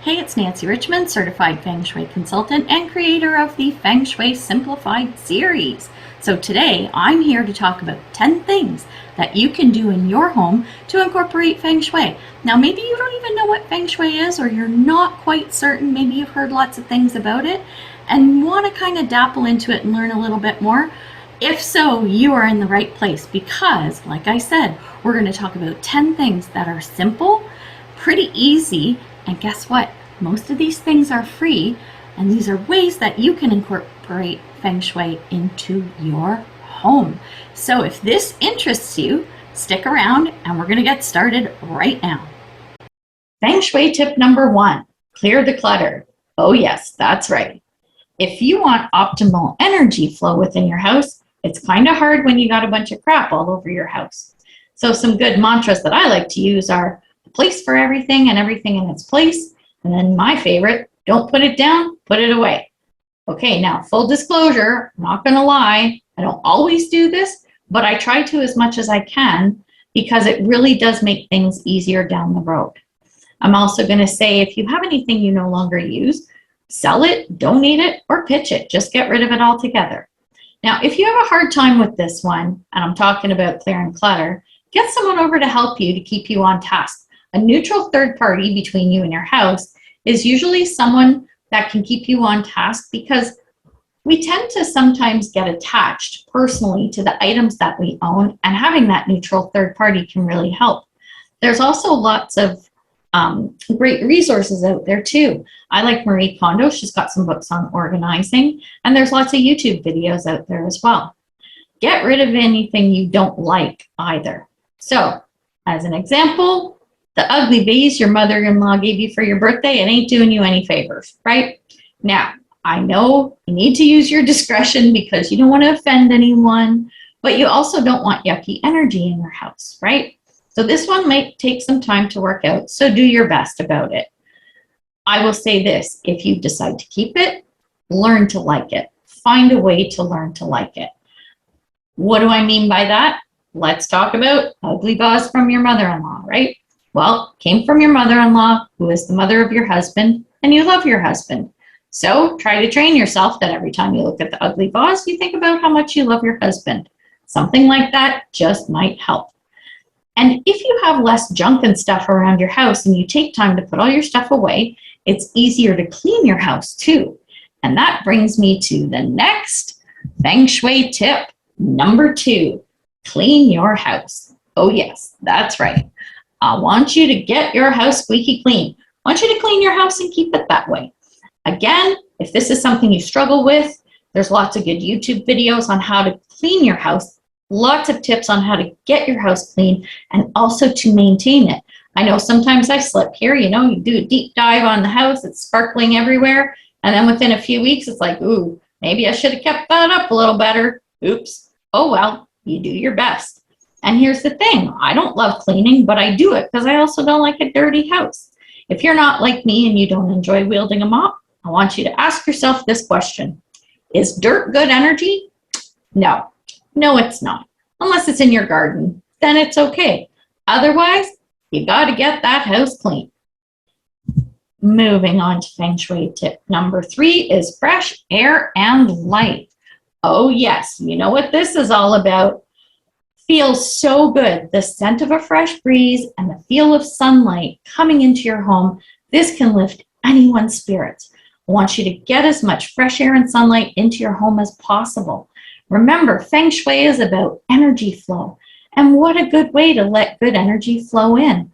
Hey, it's Nancy Richmond, certified Feng Shui consultant and creator of the Feng Shui Simplified series. So today I'm here to talk about 10 things that you can do in your home to incorporate Feng Shui. Now, maybe you don't even know what Feng Shui is, or you're not quite certain. Maybe you've heard lots of things about it and want to kind of dabble into it and learn a little bit more. If so, you are in the right place because, like I said, we're going to talk about 10 things that are simple, pretty easy, and guess what? Most of these things are free, and these are ways that you can incorporate Feng Shui into your home. So if this interests you, stick around and we're going to get started right now. Feng Shui tip number 1, clear the clutter. Oh yes, that's right. If you want optimal energy flow within your house, it's kind of hard when you got a bunch of crap all over your house. So some good mantras that I like to use are a place for everything and everything in its place. And then my favorite, don't put it down, put it away. Okay, now full disclosure, I'm not going to lie, I don't always do this, but I try to as much as I can because it really does make things easier down the road. I'm also going to say if you have anything you no longer use, sell it, donate it, or pitch it. Just get rid of it altogether. Now, if you have a hard time with this one, and I'm talking about clearing clutter, get someone over to help you to keep you on task. A neutral third party between you and your house is usually someone that can keep you on task because we tend to sometimes get attached personally to the items that we own, and having that neutral third party can really help. There's also lots of great resources out there too. I like Marie Kondo. She's got some books on organizing, and there's lots of YouTube videos out there as well. Get rid of anything you don't like either. So, as an example, the ugly vase your mother-in-law gave you for your birthday, it ain't doing you any favors, right? Now, I know you need to use your discretion because you don't want to offend anyone, but you also don't want yucky energy in your house, right? So this one might take some time to work out, so do your best about it. I will say this, if you decide to keep it, learn to like it. Find a way to learn to like it. What do I mean by that? Let's talk about ugly vase from your mother-in-law, right? Well, came from your mother-in-law, who is the mother of your husband, and you love your husband. So try to train yourself that every time you look at the ugly vase, you think about how much you love your husband. Something like that just might help. And if you have less junk and stuff around your house and you take time to put all your stuff away, it's easier to clean your house too. And that brings me to the next Feng Shui tip, number 2, clean your house. Oh yes, that's right. I want you to get your house squeaky clean. I want you to clean your house and keep it that way. Again, if this is something you struggle with, there's lots of good YouTube videos on how to clean your house, lots of tips on how to get your house clean and also to maintain it. I know sometimes I slip here, you do a deep dive on the house, it's sparkling everywhere, and then within a few weeks, it's like, ooh, maybe I should have kept that up a little better. Oops. Oh well, you do your best. And here's the thing, I don't love cleaning, but I do it because I also don't like a dirty house. If you're not like me and you don't enjoy wielding a mop, I want you to ask yourself this question. Is dirt good energy? No, it's not. Unless it's in your garden, then it's okay. Otherwise, you got to get that house clean. Moving on to Feng Shui tip number 3 is fresh air and light. Oh yes, you know what this is all about. Feels so good. The scent of a fresh breeze and the feel of sunlight coming into your home, this can lift anyone's spirits. I want you to get as much fresh air and sunlight into your home as possible. Remember, Feng Shui is about energy flow, and what a good way to let good energy flow in.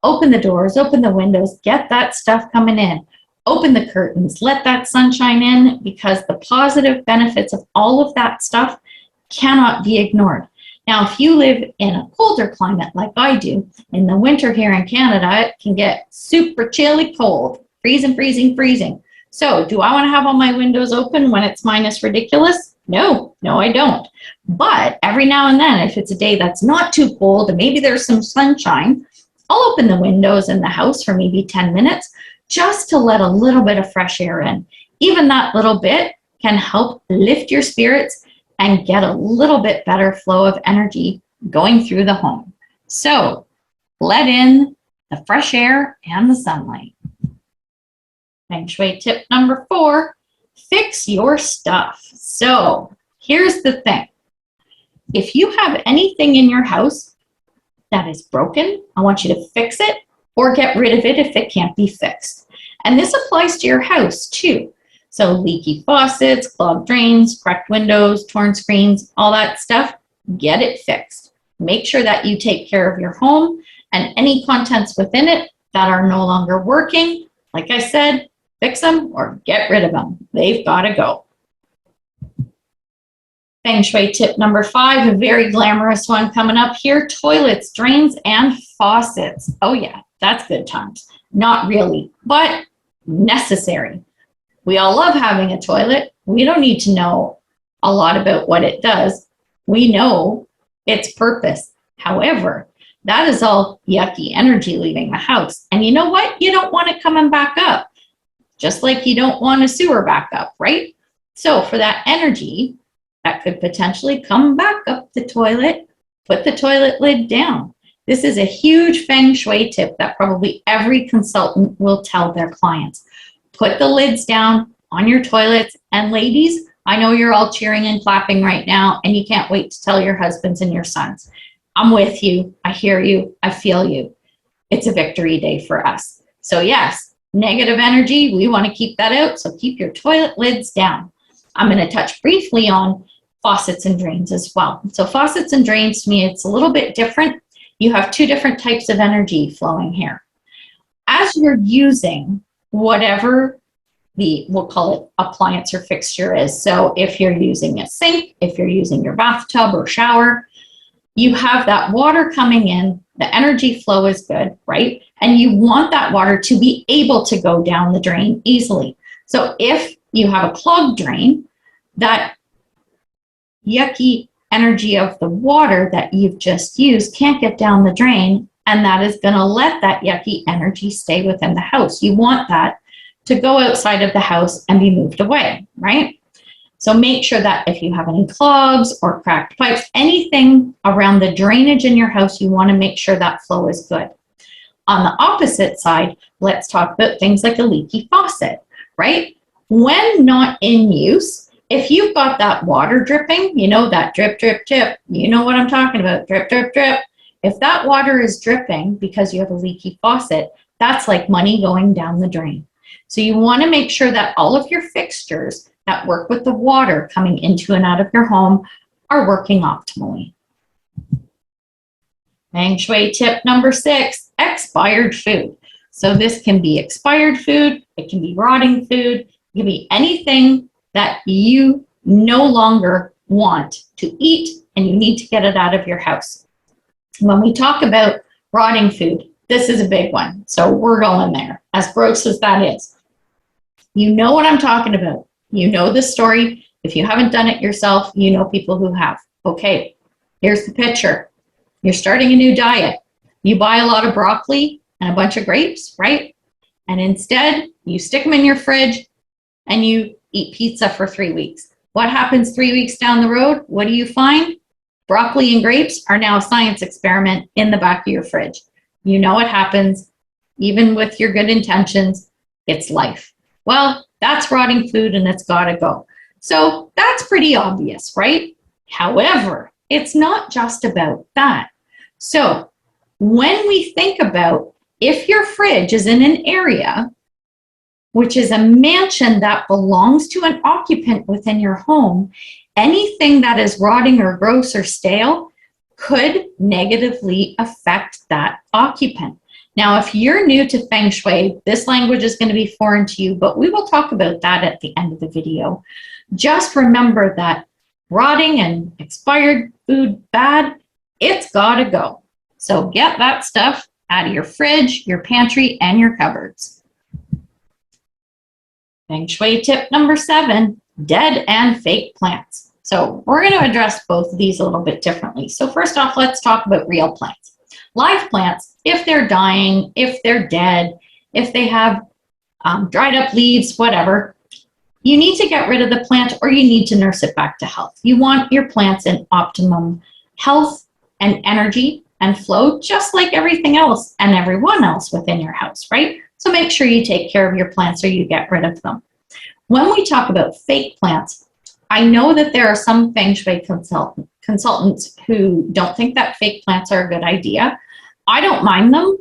Open the doors, open the windows, get that stuff coming in. Open the curtains, let that sunshine in because the positive benefits of all of that stuff cannot be ignored. Now, if you live in a colder climate like I do, in the winter here in Canada, it can get super chilly cold, freezing. So do I want to have all my windows open when it's minus ridiculous? No, I don't. But every now and then, if it's a day that's not too cold and maybe there's some sunshine, I'll open the windows in the house for maybe 10 minutes just to let a little bit of fresh air in. Even that little bit can help lift your spirits and get a little bit better flow of energy going through the home. So let in the fresh air and the sunlight. Feng Shui tip number 4, fix your stuff. So here's the thing. If you have anything in your house that is broken, I want you to fix it or get rid of it if it can't be fixed. And this applies to your house too. So leaky faucets, clogged drains, cracked windows, torn screens, all that stuff, get it fixed. Make sure that you take care of your home and any contents within it that are no longer working. Like I said, fix them or get rid of them. They've got to go. Feng Shui tip number 5, a very glamorous one coming up here, toilets, drains, and faucets. Oh yeah, that's good times. Not really, but necessary. We all love having a toilet. We don't need to know a lot about what it does. We know its purpose. However, that is all yucky energy leaving the house. And you know what? You don't want it coming back up. Just like you don't want a sewer back up, right? So for that energy that could potentially come back up the toilet, put the toilet lid down. This is a huge Feng Shui tip that probably every consultant will tell their clients. Put the lids down on your toilets. And ladies, I know you're all cheering and clapping right now, and you can't wait to tell your husbands and your sons. I'm with you. I hear you. I feel you. It's a victory day for us. So yes, negative energy, we want to keep that out. So keep your toilet lids down. I'm going to touch briefly on faucets and drains as well. So faucets and drains, to me, it's a little bit different. You have 2 different types of energy flowing here. As you're using whatever we'll call it appliance or fixture is. So if you're using a sink, if you're using your bathtub or shower, you have that water coming in, the energy flow is good, right? And you want that water to be able to go down the drain easily. So if you have a clogged drain, that yucky energy of the water that you've just used can't get down the drain, and that is going to let that yucky energy stay within the house. You want that to go outside of the house and be moved away, right? So make sure that if you have any clogs or cracked pipes, anything around the drainage in your house, you want to make sure that flow is good. On the opposite side, let's talk about things like a leaky faucet, right? When not in use, if you've got that water dripping, you know, that drip, drip, drip, you know what I'm talking about, drip, drip, drip. If that water is dripping because you have a leaky faucet, that's like money going down the drain. So you want to make sure that all of your fixtures that work with the water coming into and out of your home are working optimally. Feng Shui tip number 6, expired food. So this can be expired food, it can be rotting food, it can be anything that you no longer want to eat and you need to get it out of your house. When we talk about rotting food, this is a big one. So we're going there, as gross as that is. You know what I'm talking about. You know the story. If you haven't done it yourself, you know people who have. Okay, here's the picture. You're starting a new diet. You buy a lot of broccoli and a bunch of grapes, right? And instead, you stick them in your fridge and you eat pizza for 3 weeks. What happens 3 weeks down the road? What do you find? Broccoli and grapes are now a science experiment in the back of your fridge. You know what happens. Even with your good intentions, it's life. Well, that's rotting food and it's got to go. So that's pretty obvious, right? However, it's not just about that. So when we think about if your fridge is in an area, which is a mansion that belongs to an occupant within your home, anything that is rotting or gross or stale could negatively affect that occupant. Now, if you're new to Feng Shui, this language is going to be foreign to you, but we will talk about that at the end of the video. Just remember that rotting and expired food bad, it's got to go. So get that stuff out of your fridge, your pantry, and your cupboards. Feng Shui tip number 7, dead and fake plants. So we're going to address both of these a little bit differently. So first off, let's talk about real plants. Live plants, if they're dying, if they're dead, if they have dried up leaves, whatever, you need to get rid of the plant or you need to nurse it back to health. You want your plants in optimum health and energy and flow, just like everything else and everyone else within your house, right? So make sure you take care of your plants or you get rid of them. When we talk about fake plants, I know that there are some Feng Shui consultants who don't think that fake plants are a good idea. I don't mind them.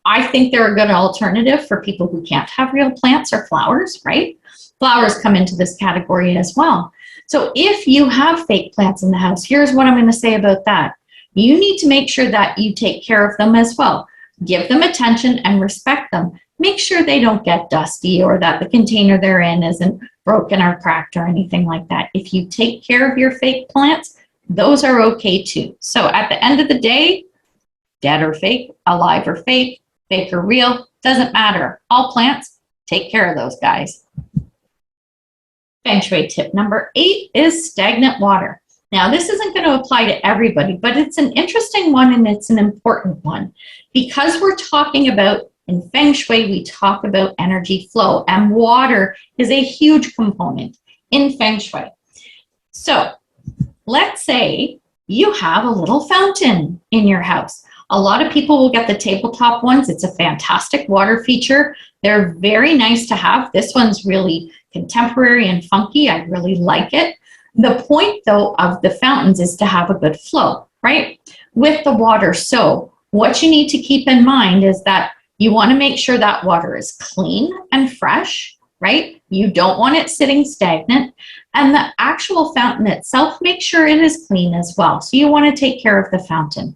I think they're a good alternative for people who can't have real plants or flowers, right? Flowers come into this category as well. So if you have fake plants in the house, here's what I'm going to say about that. You need to make sure that you take care of them as well. Give them attention and respect them. Make sure they don't get dusty or that the container they're in isn't broken or cracked or anything like that. If you take care of your fake plants, those are okay too. So at the end of the day, dead or fake, alive or fake or real, doesn't matter. All plants, take care of those guys. Feng Shui tip number 8 is stagnant water. Now, this isn't going to apply to everybody, but it's an interesting one and it's an important one. Because we're talking about, in Feng Shui, we talk about energy flow, and water is a huge component in Feng Shui. So, let's say you have a little fountain in your house. A lot of people will get the tabletop ones. It's a fantastic water feature. They're very nice to have. This one's really contemporary and funky. I really like it. The point, though, of the fountains is to have a good flow, right? With the water. So what you need to keep in mind is that you want to make sure that water is clean and fresh, right? You don't want it sitting stagnant. And the actual fountain itself, make sure it is clean as well. So you want to take care of the fountain.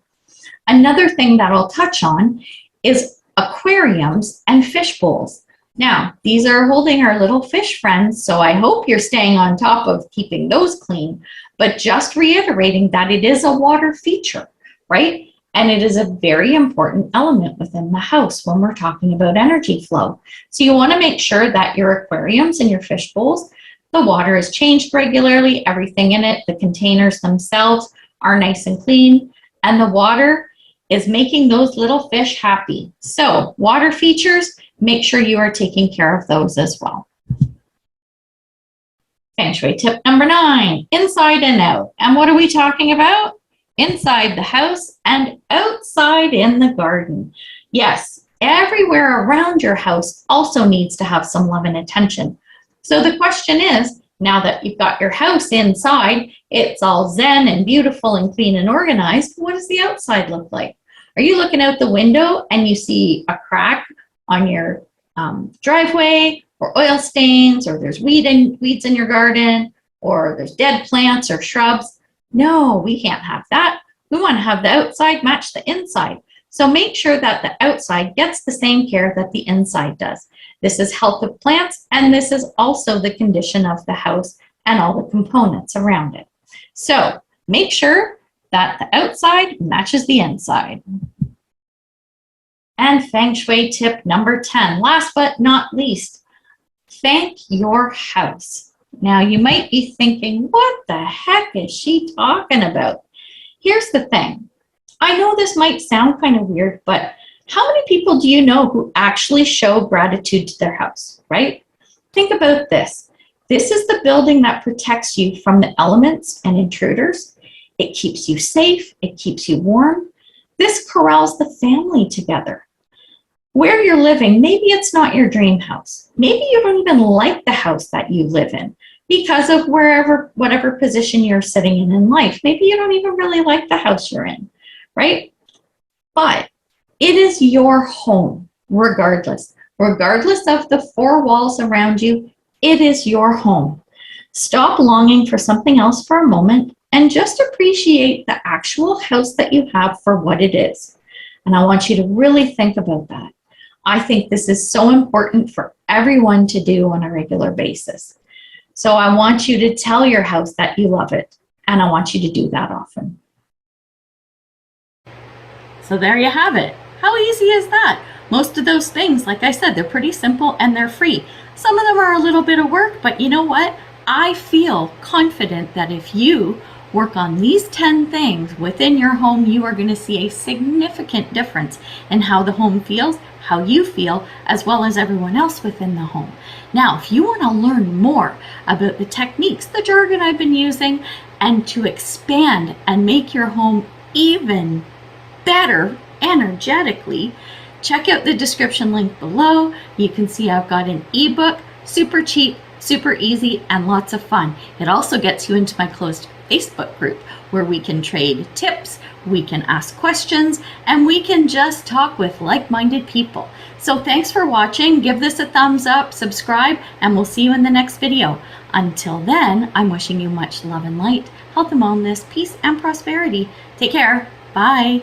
Another thing that I'll touch on is aquariums and fish bowls. Now, these are holding our little fish friends, so I hope you're staying on top of keeping those clean, but just reiterating that it is a water feature, right? And it is a very important element within the house when we're talking about energy flow. So you want to make sure that your aquariums and your fish bowls, the water is changed regularly, everything in it, the containers themselves are nice and clean, and the water is making those little fish happy. So water features, make sure you are taking care of those as well. Feng Shui tip number 9, inside and out. And what are we talking about? Inside the house and outside in the garden. Yes, everywhere around your house also needs to have some love and attention. So the question is, now that you've got your house inside, it's all zen and beautiful and clean and organized, what does the outside look like? Are you looking out the window and you see a crack on your driveway, or oil stains, or there's weeds in your garden, or there's dead plants or shrubs? No, we can't have that. We want to have the outside match the inside. So make sure that the outside gets the same care that the inside does. This is health of plants, and this is also the condition of the house and all the components around it. So make sure that the outside matches the inside. And Feng Shui tip number 10, last but not least, thank your house. Now you might be thinking, what the heck is she talking about? Here's the thing. I know this might sound kind of weird, but how many people do you know who actually show gratitude to their house, right? Think about this. This is the building that protects you from the elements and intruders. It keeps you safe. It keeps you warm. This corrals the family together. Where you're living, maybe it's not your dream house. Maybe you don't even like the house that you live in because of whatever position you're sitting in life. Maybe you don't even really like the house you're in, right? But it is your home, regardless. Regardless of the four walls around you, it is your home. Stop longing for something else for a moment and just appreciate the actual house that you have for what it is. And I want you to really think about that. I think this is so important for everyone to do on a regular basis. So I want you to tell your house that you love it, and I want you to do that often. So there you have it. How easy is that? Most of those things, like I said, they're pretty simple and they're free. Some of them are a little bit of work, but you know what? I feel confident that if you work on these 10 things within your home, you are going to see a significant difference in how the home feels, how you feel, as well as everyone else within the home. Now, if you want to learn more about the techniques, the jargon I've been using, and to expand and make your home even better energetically, check out the description link below. You can see I've got an ebook, super cheap, super easy, and lots of fun. It also gets you into my closed Facebook group where we can trade tips, we can ask questions, and we can just talk with like-minded people. So thanks for watching. Give this a thumbs up, subscribe, and we'll see you in the next video. Until then, I'm wishing you much love and light, health and wellness, peace and prosperity. Take care. Bye.